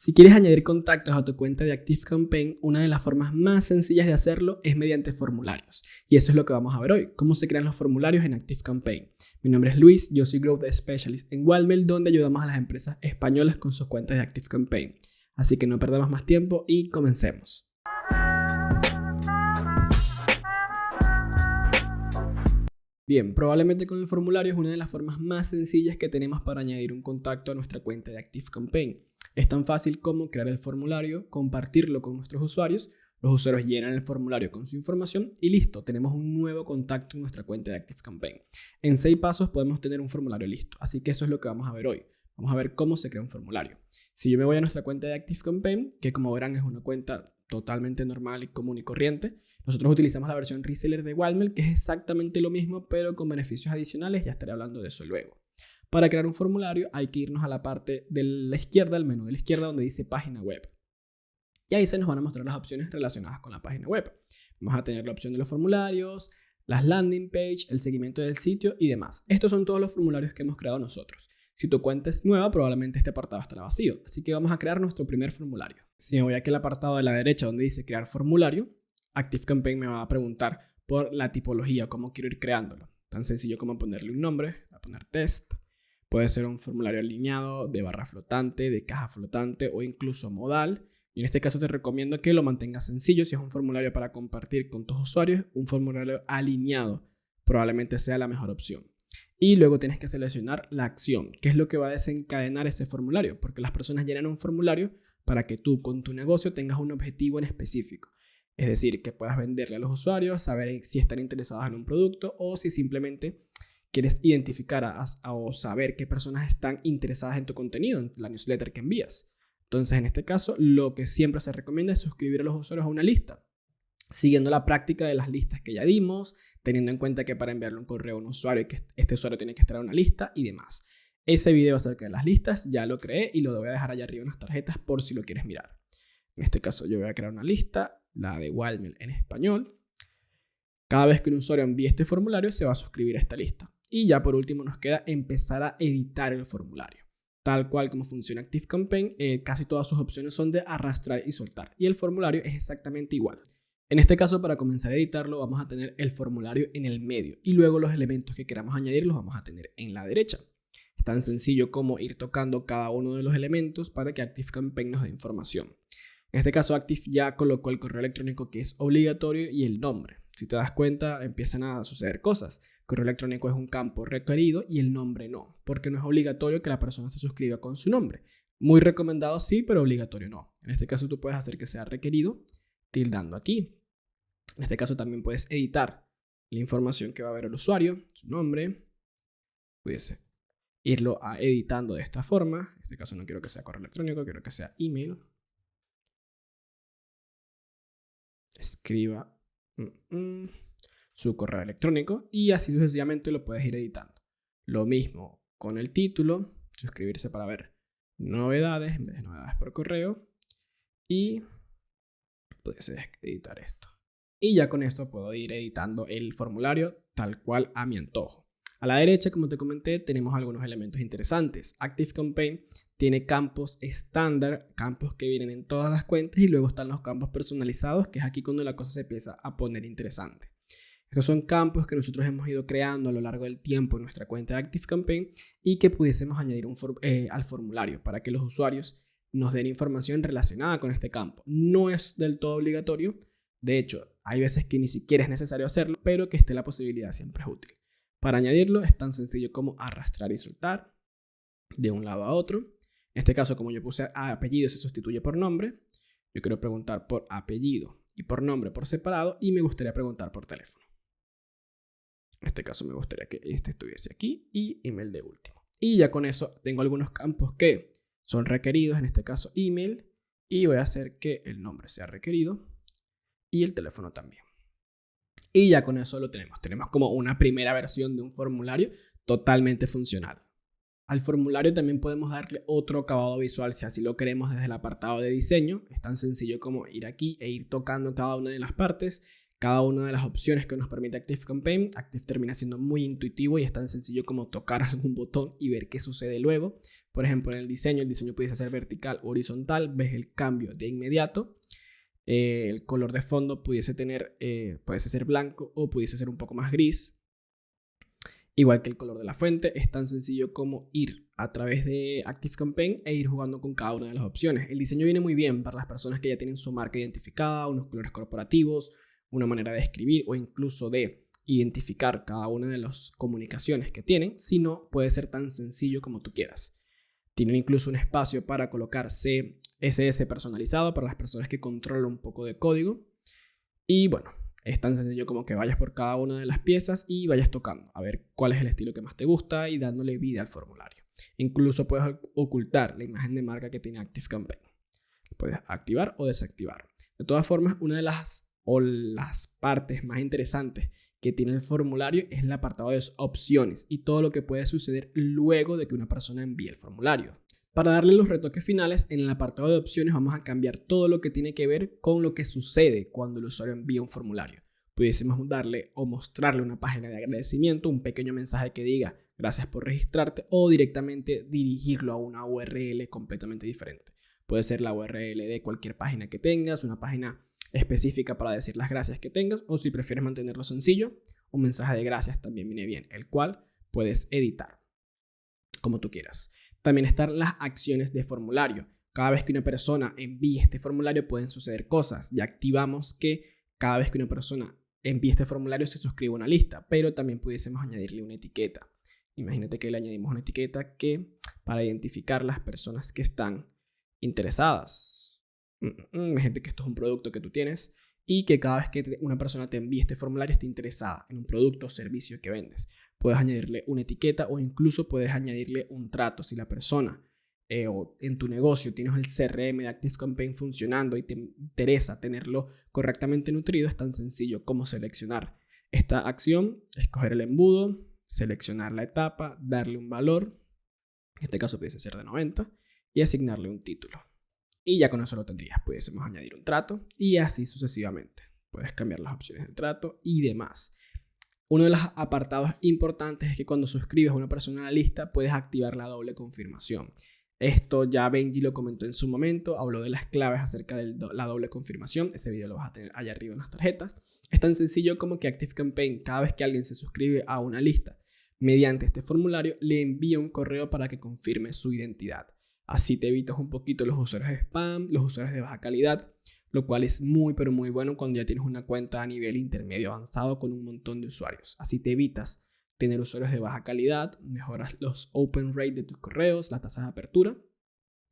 Si quieres añadir contactos a tu cuenta de ActiveCampaign, una de las formas más sencillas de hacerlo es mediante formularios. Y eso es lo que vamos a ver hoy, cómo se crean los formularios en ActiveCampaign. Mi nombre es Luis, yo soy Growth Specialist en Walmel, donde ayudamos a las empresas españolas con sus cuentas de ActiveCampaign. Así que no perdamos más tiempo y comencemos. Bien, probablemente con el formulario es una de las formas más sencillas que tenemos para añadir un contacto a nuestra cuenta de ActiveCampaign. Es tan fácil como crear el formulario, compartirlo con nuestros usuarios, los usuarios llenan el formulario con su información y listo, tenemos un nuevo contacto en nuestra cuenta de ActiveCampaign. En 6 pasos podemos tener un formulario listo, así que eso es lo que vamos a ver hoy. Vamos a ver cómo se crea un formulario. Si yo me voy a nuestra cuenta de ActiveCampaign, que como verán es una cuenta totalmente normal y común y corriente, nosotros utilizamos la versión reseller de Walmel, que es exactamente lo mismo, pero con beneficios adicionales, ya estaré hablando de eso luego. Para crear un formulario hay que irnos a la parte de la izquierda, al menú de la izquierda donde dice página web. Y ahí se nos van a mostrar las opciones relacionadas con la página web. Vamos a tener la opción de los formularios, las landing page, el seguimiento del sitio y demás. Estos son todos los formularios que hemos creado nosotros. Si tu cuenta es nueva, probablemente este apartado estará vacío. Así que vamos a crear nuestro primer formulario. Si me voy aquí al apartado de la derecha donde dice crear formulario, ActiveCampaign me va a preguntar por la tipología, cómo quiero ir creándolo. Tan sencillo como ponerle un nombre, voy a poner test. Puede ser un formulario alineado, de barra flotante, de caja flotante o incluso modal. Y en este caso te recomiendo que lo mantengas sencillo. Si es un formulario para compartir con tus usuarios, un formulario alineado probablemente sea la mejor opción. Y luego tienes que seleccionar la acción, que es lo que va a desencadenar ese formulario, porque las personas llenan un formulario para que tú con tu negocio tengas un objetivo en específico. Es decir, que puedas venderle a los usuarios, saber si están interesados en un producto o si simplemente quieres identificar o saber qué personas están interesadas en tu contenido, en la newsletter que envías. Entonces, en este caso, lo que siempre se recomienda es suscribir a los usuarios a una lista, siguiendo la práctica de las listas que ya dimos, teniendo en cuenta que para enviarle un correo a un usuario, que este usuario tiene que estar en una lista y demás. Ese video acerca de las listas ya lo creé y lo voy a dejar allá arriba en las tarjetas por si lo quieres mirar. En este caso, yo voy a crear una lista, la de Walmel en español. Cada vez que un usuario envíe este formulario, se va a suscribir a esta lista. Y ya por último nos queda empezar a editar el formulario. Tal cual como funciona ActiveCampaign, casi todas sus opciones son de arrastrar y soltar. Y el formulario es exactamente igual. En este caso, para comenzar a editarlo, vamos a tener el formulario en el medio. Y luego los elementos que queramos añadir los vamos a tener en la derecha. Es tan sencillo como ir tocando cada uno de los elementos para que ActiveCampaign nos dé información. En este caso, Active ya colocó el correo electrónico que es obligatorio y el nombre. Si te das cuenta, empiezan a suceder cosas. Correo electrónico es un campo requerido y el nombre no, porque no es obligatorio que la persona se suscriba con su nombre. Muy recomendado sí, pero obligatorio no. En este caso tú puedes hacer que sea requerido tildando aquí. En este caso también puedes editar la información que va a ver el usuario, su nombre. Pudiese irlo editando de esta forma. En este caso no quiero que sea correo electrónico, quiero que sea email. Escriba su correo electrónico y así sucesivamente lo puedes ir editando. Lo mismo con el título, suscribirse para ver novedades en vez de novedades por correo y puedes editar esto. Y ya con esto puedo ir editando el formulario tal cual a mi antojo. A la derecha, como te comenté, tenemos algunos elementos interesantes. ActiveCampaign tiene campos estándar, campos que vienen en todas las cuentas y luego están los campos personalizados, que es aquí cuando la cosa se empieza a poner interesante. Estos son campos que nosotros hemos ido creando a lo largo del tiempo en nuestra cuenta de ActiveCampaign y que pudiésemos añadir al formulario para que los usuarios nos den información relacionada con este campo. No es del todo obligatorio, de hecho, hay veces que ni siquiera es necesario hacerlo, pero que esté la posibilidad siempre es útil. Para añadirlo es tan sencillo como arrastrar y soltar de un lado a otro. En este caso, como yo puse apellido, se sustituye por nombre. Yo quiero preguntar por apellido y por nombre por separado y me gustaría preguntar por teléfono. En este caso me gustaría que este estuviese aquí y email de último. Y ya con eso tengo algunos campos que son requeridos, en este caso email, y voy a hacer que el nombre sea requerido y el teléfono también. Y ya con eso lo tenemos. Tenemos como una primera versión de un formulario totalmente funcional. Al formulario también podemos darle otro acabado visual si así lo queremos desde el apartado de diseño. Es tan sencillo como ir aquí e ir tocando cada una de las partes, cada una de las opciones que nos permite ActiveCampaign. Active termina siendo muy intuitivo y es tan sencillo como tocar algún botón y ver qué sucede luego. Por ejemplo, en el diseño pudiese ser vertical o horizontal, ves el cambio de inmediato. El color de fondo pudiese ser blanco o pudiese ser un poco más gris. Igual que el color de la fuente, es tan sencillo como ir a través de ActiveCampaign e ir jugando con cada una de las opciones. El diseño viene muy bien para las personas que ya tienen su marca identificada, unos colores corporativos, una manera de escribir o incluso de identificar cada una de las comunicaciones que tienen. Si no, puede ser tan sencillo como tú quieras. Tienen incluso un espacio para colocar CSS personalizado para las personas que controlan un poco de código. Y bueno, es tan sencillo como que vayas por cada una de las piezas y vayas tocando a ver cuál es el estilo que más te gusta y dándole vida al formulario. Incluso puedes ocultar la imagen de marca que tiene ActiveCampaign. Puedes activar o desactivar. De todas formas, una de las partes más interesantes que tiene el formulario es el apartado de opciones y todo lo que puede suceder luego de que una persona envíe el formulario. Para darle los retoques finales, en el apartado de opciones vamos a cambiar todo lo que tiene que ver con lo que sucede cuando el usuario envía un formulario. Pudiésemos darle o mostrarle una página de agradecimiento, un pequeño mensaje que diga gracias por registrarte, o directamente dirigirlo a una URL completamente diferente. Puede ser la URL de cualquier página que tengas, una página específica para decir las gracias que tengas, o si prefieres mantenerlo sencillo, un mensaje de gracias también viene bien, el cual puedes editar como tú quieras. También están las acciones de formulario. Cada vez que una persona envíe este formulario pueden suceder cosas. Ya activamos que cada vez que una persona envíe este formulario se suscribe a una lista, pero también pudiésemos añadirle una etiqueta. Imagínate que le añadimos una etiqueta que para identificar las personas que están interesadas. Imagínate que esto es un producto que tú tienes y que cada vez que una persona te envíe este formulario esté interesada en un producto o servicio que vendes. Puedes añadirle una etiqueta o incluso puedes añadirle un trato. Si la persona o en tu negocio tienes el CRM de ActiveCampaign funcionando y te interesa tenerlo correctamente nutrido, es tan sencillo como seleccionar esta acción, escoger el embudo, seleccionar la etapa, darle un valor, en este caso pudiese ser de 90, y asignarle un título. Y ya con eso lo tendrías. Pudiésemos añadir un trato y así sucesivamente. Puedes cambiar las opciones del trato y demás. Uno de los apartados importantes es que cuando suscribes a una persona a la lista puedes activar la doble confirmación. Esto ya Benji lo comentó en su momento, habló de las claves acerca de la doble confirmación. Ese video lo vas a tener allá arriba en las tarjetas. Es tan sencillo como que ActiveCampaign, cada vez que alguien se suscribe a una lista mediante este formulario, le envía un correo para que confirme su identidad. Así te evitas un poquito los usuarios de spam, los usuarios de baja calidad, lo cual es muy pero muy bueno cuando ya tienes una cuenta a nivel intermedio avanzado con un montón de usuarios. Así te evitas tener usuarios de baja calidad, mejoras los open rate de tus correos, las tasas de apertura.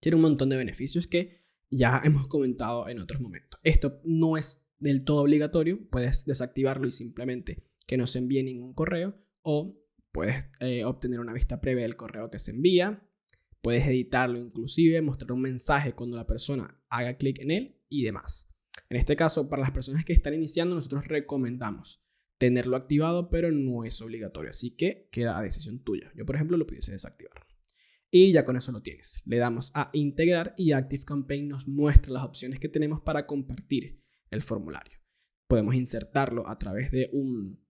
Tiene un montón de beneficios que ya hemos comentado en otros momentos. Esto no es del todo obligatorio, puedes desactivarlo y simplemente que no se envíe ningún correo, o puedes obtener una vista previa del correo que se envía. Puedes editarlo inclusive, mostrar un mensaje cuando la persona haga clic en él y demás. En este caso, para las personas que están iniciando, nosotros recomendamos tenerlo activado, pero no es obligatorio. Así que queda a decisión tuya. Yo, por ejemplo, lo pudiese desactivar. Y ya con eso lo tienes. Le damos a integrar y ActiveCampaign nos muestra las opciones que tenemos para compartir el formulario. Podemos insertarlo a través de un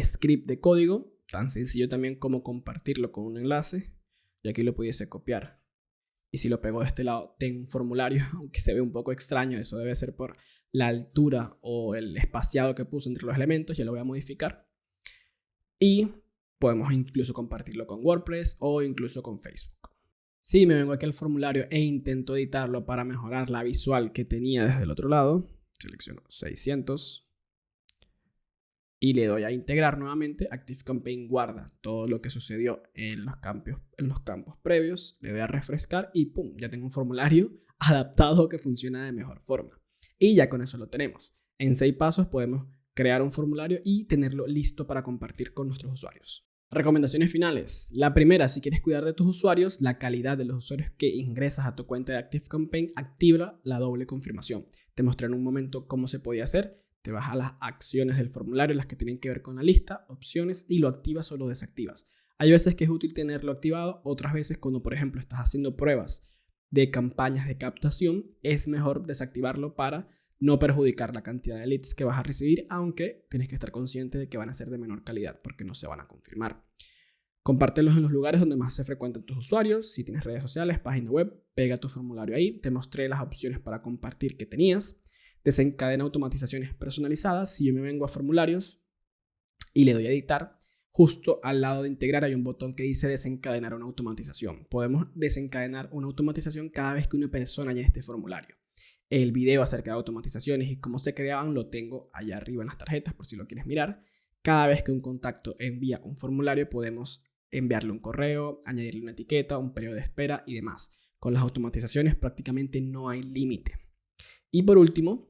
script de código, tan sencillo también como compartirlo con un enlace. Y aquí lo pudiese copiar. Y si lo pego de este lado, tengo un formulario, aunque se ve un poco extraño. Eso debe ser por la altura o el espaciado que puse entre los elementos. Ya lo voy a modificar. Y podemos incluso compartirlo con WordPress o incluso con Facebook. Si me vengo aquí al formulario e intento editarlo para mejorar la visual que tenía desde el otro lado, selecciono 600. Y le doy a integrar nuevamente. ActiveCampaign guarda todo lo que sucedió en los campos previos. Le doy a refrescar y ¡pum! Ya tengo un formulario adaptado que funciona de mejor forma. Y ya con eso lo tenemos. En 6 pasos podemos crear un formulario y tenerlo listo para compartir con nuestros usuarios. Recomendaciones finales. La primera, si quieres cuidar de tus usuarios, la calidad de los usuarios que ingresas a tu cuenta de ActiveCampaign, activa la doble confirmación. Te mostré en un momento cómo se podía hacer. Te vas a las acciones del formulario, las que tienen que ver con la lista, opciones, y lo activas o lo desactivas. Hay veces que es útil tenerlo activado, otras veces cuando, por ejemplo, estás haciendo pruebas de campañas de captación, es mejor desactivarlo para no perjudicar la cantidad de leads que vas a recibir, aunque tienes que estar consciente de que van a ser de menor calidad porque no se van a confirmar. Compártelos en los lugares donde más se frecuentan tus usuarios. Si tienes redes sociales, página web, pega tu formulario ahí. Te mostré las opciones para compartir que tenías. Desencadena automatizaciones personalizadas. Si yo me vengo a formularios y le doy a editar, justo al lado de integrar hay un botón que dice desencadenar una automatización. Podemos desencadenar una automatización cada vez que una persona llene este formulario. El video acerca de automatizaciones y cómo se creaban lo tengo allá arriba en las tarjetas por si lo quieres mirar. Cada vez que un contacto envía un formulario podemos enviarle un correo, añadirle una etiqueta, un periodo de espera y demás. Con las automatizaciones prácticamente no hay límite. Y por último,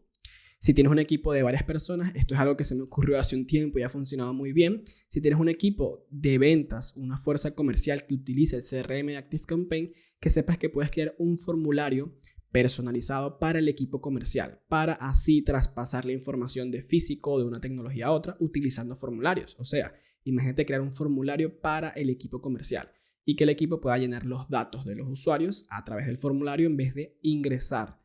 si tienes un equipo de varias personas, esto es algo que se me ocurrió hace un tiempo y ha funcionado muy bien. Si tienes un equipo de ventas, una fuerza comercial que utilice el CRM de ActiveCampaign, que sepas que puedes crear un formulario personalizado para el equipo comercial, para así traspasar la información de físico o de una tecnología a otra utilizando formularios. O sea, imagínate crear un formulario para el equipo comercial y que el equipo pueda llenar los datos de los usuarios a través del formulario en vez de ingresar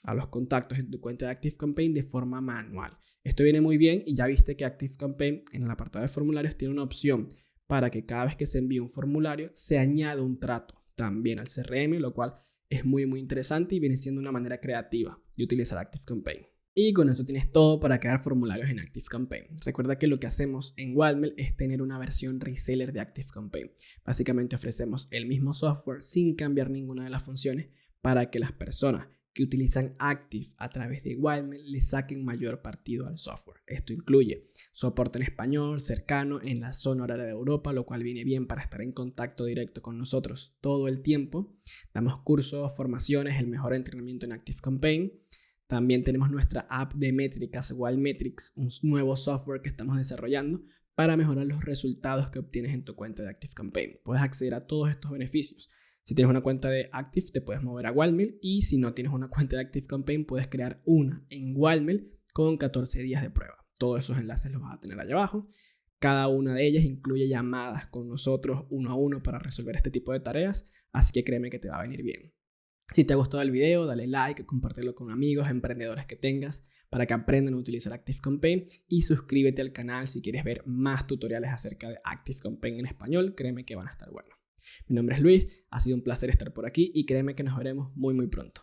a los contactos en tu cuenta de ActiveCampaign de forma manual. Esto viene muy bien y ya viste que ActiveCampaign en el apartado de formularios tiene una opción para que cada vez que se envíe un formulario se añada un trato también al CRM, lo cual es muy interesante y viene siendo una manera creativa de utilizar ActiveCampaign. Y con eso tienes todo para crear formularios en ActiveCampaign. Recuerda que lo que hacemos en Wildmail es tener una versión reseller de ActiveCampaign. Básicamente ofrecemos el mismo software sin cambiar ninguna de las funciones para que las personas que utilizan Active a través de Wildmail le saquen mayor partido al software. Esto incluye soporte en español, cercano, en la zona horaria de Europa, lo cual viene bien para estar en contacto directo con nosotros todo el tiempo. Damos cursos, formaciones, el mejor entrenamiento en ActiveCampaign. También tenemos nuestra app de métricas, Wildmetrics, un nuevo software que estamos desarrollando para mejorar los resultados que obtienes en tu cuenta de ActiveCampaign. Puedes acceder a todos estos beneficios. Si tienes una cuenta de Active, te puedes mover a Wildmail, y si no tienes una cuenta de ActiveCampaign, puedes crear una en Wildmail con 14 días de prueba. Todos esos enlaces los vas a tener allá abajo. Cada una de ellas incluye llamadas con nosotros uno a uno para resolver este tipo de tareas, así que créeme que te va a venir bien. Si te ha gustado el video, dale like, compártelo con amigos, emprendedores que tengas para que aprendan a utilizar ActiveCampaign, y suscríbete al canal si quieres ver más tutoriales acerca de ActiveCampaign en español. Créeme que van a estar buenos. Mi nombre es Luis, ha sido un placer estar por aquí y créeme que nos veremos muy pronto.